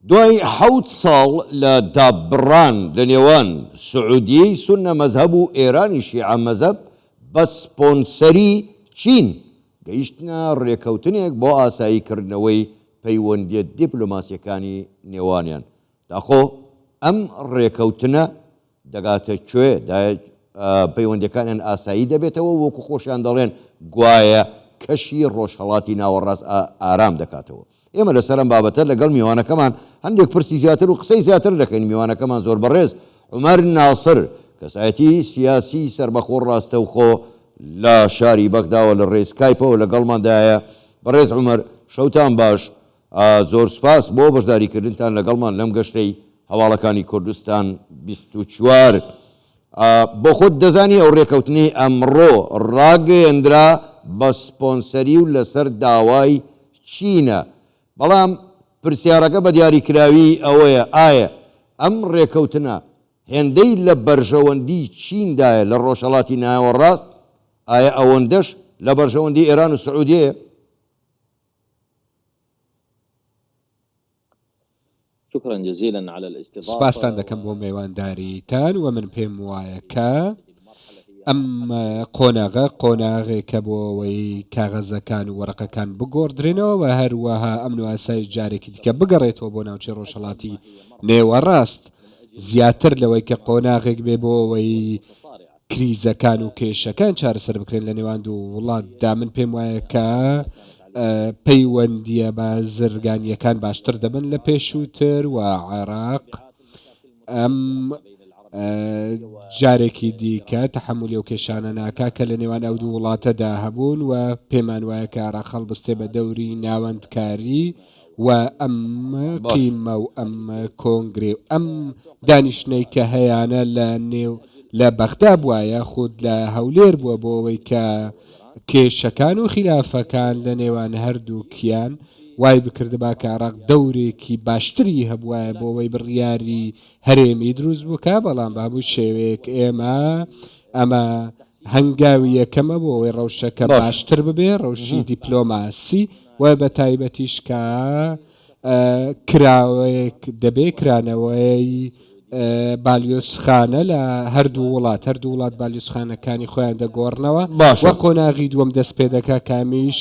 دوای 7 ساڵ لە دابڕان لە نێوان سعودیەی سونە مەزهب و ئێرانی شیعە مەزهب بە سپۆنسەری چین گەیشتنە ڕێکەوتنێک بۆ ئاساییکردنەوەی پەیوەندیە دیپلۆماسیەکانی نێوانیان. داخۆ ئەم ڕێکەوتنە دەگاتە کوێ پەیوەندیەکانیان ئاسایی دەبێتەوە وەکو خۆشیان دەڵێن گوایە کەشی ڕۆژهەڵاتی ناوەڕاست ئارام دەکاتەوە. ئێمە لەسەرم بابەتە لەگەڵ میوانەکەمان هەندێک پرسی زیاتر و قسەی زیاتر دەکەین. میوانەکەمان زۆر بەڕێز عومەر ناسر کەسایەتی سیاسی سەربەخۆ ڕاستەوخۆ لە شاری بەغداوە لە ڕێی سکایپەوە لەگەڵماندایە. بەڕێز عومەر شەوتان باش، زۆر سپاس بۆ بەشداریکردنتان لەگەڵمان لەم گەشتەی هەواڵەکانی کوردستان 24. بۆ خۆت دەزانی ئەو ڕێکەوتنی ئەمڕۆ ڕاگەیەندرا بە سپۆنسەری و لەسەر داوای چینە، بەڵام پرسیارەکە بە دیاریکراوی ئەوەیە ئایا ئەم ڕێکەوتنە هێندەی لە بەرژەوەندی چیندایە لە ڕۆژهەڵاتی ناوەڕاست؟ ئایا ئەوەندەش لە بەرژەوەندی ئێران و سعودیەیە؟ سپاسان دەکەم بۆ میوانداریتان و من پێم وایە کە ئەم قۆناغێکە بۆ ئەوەی کاغەزەکان و وەرەقەکان بگۆڕدرێنەوە و هەروەها ئەمن و ئاسایش جارێکی دیکە بگەڕێتەوە بۆ ناوچەی ڕۆژهەڵاتی نێوەڕاست زیاتر لەوەی کە قۆناغێک بێ بۆ ئەوەی کریزەکان و کێشەکان چارەسەر بکرێن لە نێوان دوو وڵاتدا. من پێم وایە کە پەیوەندیە بازرگانیەکان باشتر دەبن لە پێشووتر و عێراق ئەم جارێکی دیکە تەحملی و کێشانە ناکا کە لە نێوان ئەو دوو وڵاتەدا هەبوون و پێمان وایە کە عێراق هەڵبستێ بە دەوری ناوەندکاری و ئەم قیمە و ئەم کۆنگرێ و ئەم دانیشتنەی کە هەیەە لە بەغدا بوایە خود لە هەولێر بووە بۆ ئەوەی کە کێشەکان و خلافەکان لە نێوان هەردووکیان وای بکردبا کە عێراق دەورێکی باشتری هەبوایە بۆ ئەوەی بڕیاری هەرێمی دروست بووکە، بەڵام بە هەموو شێوەیەک ئەمە هەنگاوی یەکەمە بۆ ئەوەی ڕەوشەکە باشتر ببێ، ڕەوشی دیپلۆماسی و بە تایبەتیشکە کراوەیەک دەبێ کرانەوەی بالیۆسخانە لە هەردوو وڵات بالیۆسخانەکانی خۆیان دەگۆڕنەوە وە قۆناغی دووەم دەست پێ دەکا کامیش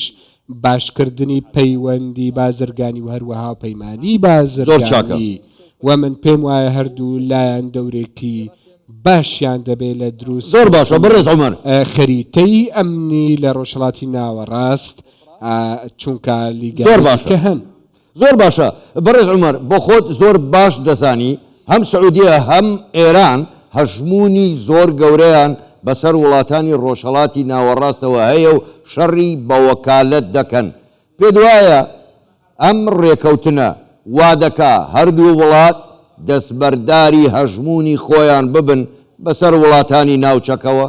باشکردنی پەیوەندی بازرگانی و هەروەها پەیمانی بازرگانی و من پێم وایە هەردوو لایەن دەورێکی باشیان دەبێت لە دروست زۆر باشە. بەڕێز عومەر خەریتەی ئەمنی لە ڕۆژهەڵاتی ناوەڕاست چونکە لیگەکە هەن. زۆر باشە. بەڕێز عومەر بۆ خۆت زۆر باش دەزانی هەم سعودیە هەم ئێران هەژمونی زۆر گەورەیان بەسەر وڵاتانی ڕۆژهەڵاتی ناوەڕاستەوە هەیە و شەڕی بە وەکالەت دەکەن. پێ دوایە ئەم ڕێکەوتنە وا دەکا هەردوو وڵات دەستبەرداری هەژمونی خۆیان ببن بەسەر وڵاتانی ناوچەکەوە؟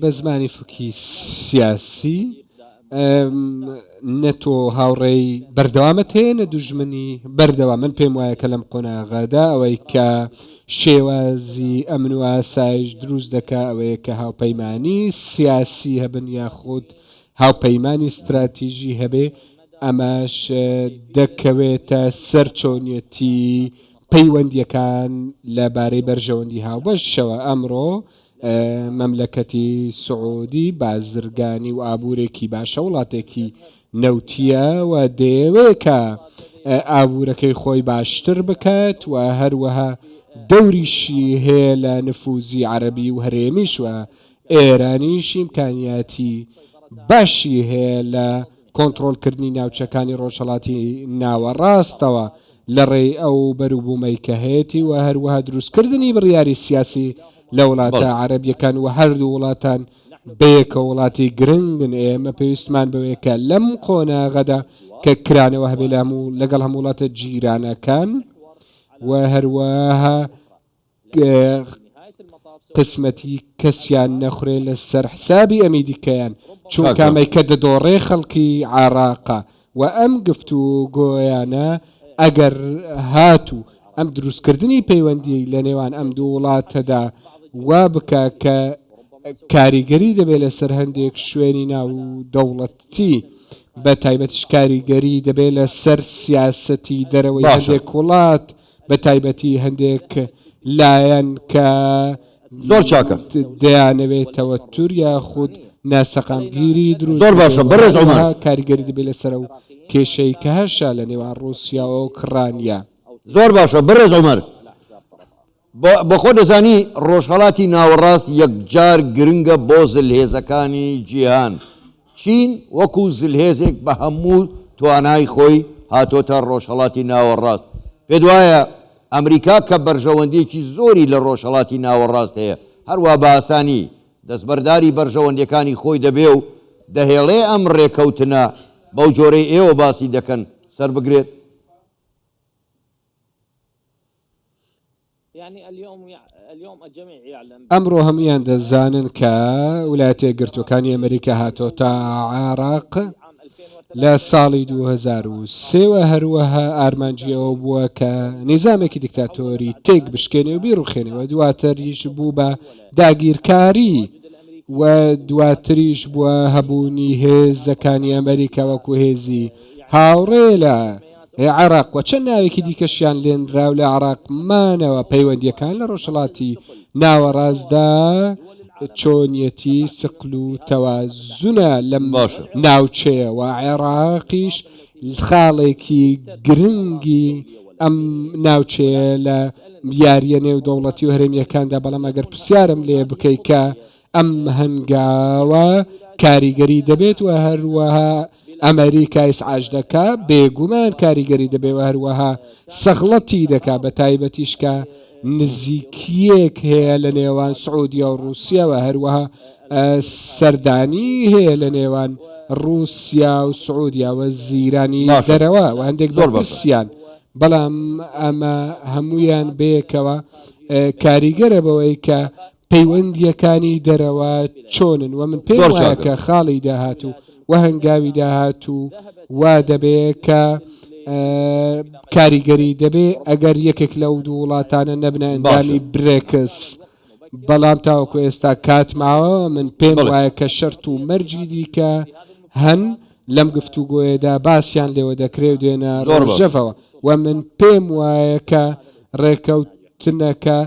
بە زمانی فقهی سیاسی نەتۆ هاوڕێی بەردەوامەت هەیە نە دوژمنی بەردەوام. من پێم وایە کە لەم قۆناغادا ئەوەی کە شێوازی ئەمن و ئاسایش دروست دەکا ئەوەیە کە هاوپەیمانی سیاسی هەبن یاخود هاوپەیمانی استراتیژی هەبێ، ئەمەش دەکەوێتە سەرچۆنیەتی پەیوەندیەکان لەبارەی بەرژەوەندی هاوبەشەوە. ئەمڕۆ مەملەکەتی سعودی بازرگانی و ئابوورێکی باشە وڵاتێکی نەوتیە و دەیەوێت ئابوورەکەی خۆی باشتر بکات و هەروەها دەوریشی هەیە لە نفوزی عەرەبی و هەرێمیش و ئێرانیش ئیمکانیاتی باشی هەیە لە کۆنتڕۆڵکردنی ناوچەکانی ڕۆژهەڵاتی ناوەڕاستەوە لە ڕێی ئەو بەروبوومەی کە هەیەی و هەروەها دروستکردنی بڕیاری سیاسی لە وڵاتە عەرەبیەکان و هەردوو وڵاتان بەیەکە وڵاتی گرنگن. ئێمە پێویستمان بەوەیەکە لەم قۆناغەدا کە کرانەوە هەبێ لەگەڵ هەموو وڵاتە جیرانەکان و هەروەها قسمەتی کەسیان نەخورێ لەسەر حسابی ئەمی دیکەیان، چونکە ئەمەیکە دەدۆڕێ خەڵکی عێراقە و ئەم گفتوگۆیانە ئەگەر هاتوو ئەم دروستکردنی پەیوەندی لە نێوان ئەم دوو وڵاتەدا وا بکە کە کاریگەری دەبێت لەسەر هەندێک شوێنی ناو دەوڵەتی بە تایبەتیش کاریگەری دەبێت لەسەر سیاسەتی دەرەوەی هەندێک وڵات بە تایبەتی هەندێک لایەن کە زۆر چاکە دەیانەوێتەوە تور یاخود ناسەقامگیری دروست زۆر باشە بەڕێز عومەر کاریگەری دەبێت لەسەر و کێشەی کە هەشە لە نێوان رووسیا و ئوکرانیا زۆر باشە بەڕێز عومەر بەخۆ دەزانی ڕۆژهەڵاتی ناوەڕاست یەکجار گرنگە بۆ زلهێزەکانی جیهان چین وەکو زلهێزێک بە هەموو توانای خۆی هاتۆتە ڕۆژهەڵاتی ناوەڕاست پێت وایە ئەمریکا کە بەرژەوەندێکی زۆری لە ڕۆژهەڵاتی ناوەڕاست هەیە هەروە بە ئاسانی دەستبەرداری بەرژەوەندەکانی خۆی دەبێ و دەهێڵێ ئەم ڕێکەوتنە بەو جۆرەی ئێوە باسی دەکەن سەر بگرێت ئەمڕۆ هەمویان دەزانن کە ویلایەتە یەکگرتووەکانی ئەمریکا هاتۆتە عێراق لە ساڵی 2003 هەروەها ئارمانجیەوە بووە کە نظامێکی دیکتاتۆری تێک بشکێنێ و بیڕوخێنەوە دواتریش بوو بە داگیرکاری و دواتریش بووە هەبوونی هێزەکانی ئەمریکا وەکو هێزی هاوڕێ لە عێراق و چەند ناوێکی دیکەشیان لێنراو لە عێراقمانەوە پەیوەندیەکان لە ڕۆژهەڵاتی ناوەڕاستدا چۆنیەتی سقل و تەوازونە لەم ناوچەیە و عێراقیش خاڵێکی گرنگی ئەم ناوچەیە لە یاریە نێو دەوڵەتی و هەرێمیەکاندا بەڵام ئەگەر پرسیارم لێ بکەیت کە ئەم هەنگاوە کاریگەری دەبێت و هەروەها ئەمریکا ئیسعاج دەکا بێگومان کاریگەری دەبێت و هەروەها سەغڵەتی دەکا بە تایبەتیش کە نزیکیەک هەیە لە نێوان سعودیا و رووسیا و هەروەها سەردانی هەیە لە نێوان رووسیا و سعودیا و زیرانی دەرەوە و هەندێک زۆر بەسییان بەڵام ئەمە هەمویان بەیەکەوە کاریگەرە بەوەی کە پەیوەندیەکانی دەرەوە چۆنن و من پێم وایە کە خاڵی داهات و و هەنگاوی داهات و وا دەبێت کە کاریگەری دەبێ ئەگەر یەکێک لەو دوو وڵاتانە نەبنە ئەندامی برێکس بەڵام تاوەکو ئێستا کاتماوە من پێم وایە کە شەرت و مەرجی دیکە هەن لەم گفتوگۆیەدا باسییان لێوە دەکرێت و دێنە ڕۆژەفەوە و من پێم وایە کە ڕێکەوتنەکە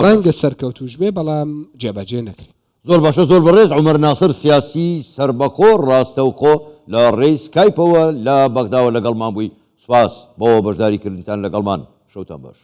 ڕەنگە سەرکەوتوش بێ بەڵام جێبەجێ نەکرێت زۆر باشە زۆر بەڕێز عومەر ناسر سیاسی سربەخۆ ڕاستەوخۆ لە ڕێی سکایپەوە لە بەغداوە لەگەڵمان بووی سوپاس بۆ بەشداریکردنتان لەگەڵمان شەوتان باش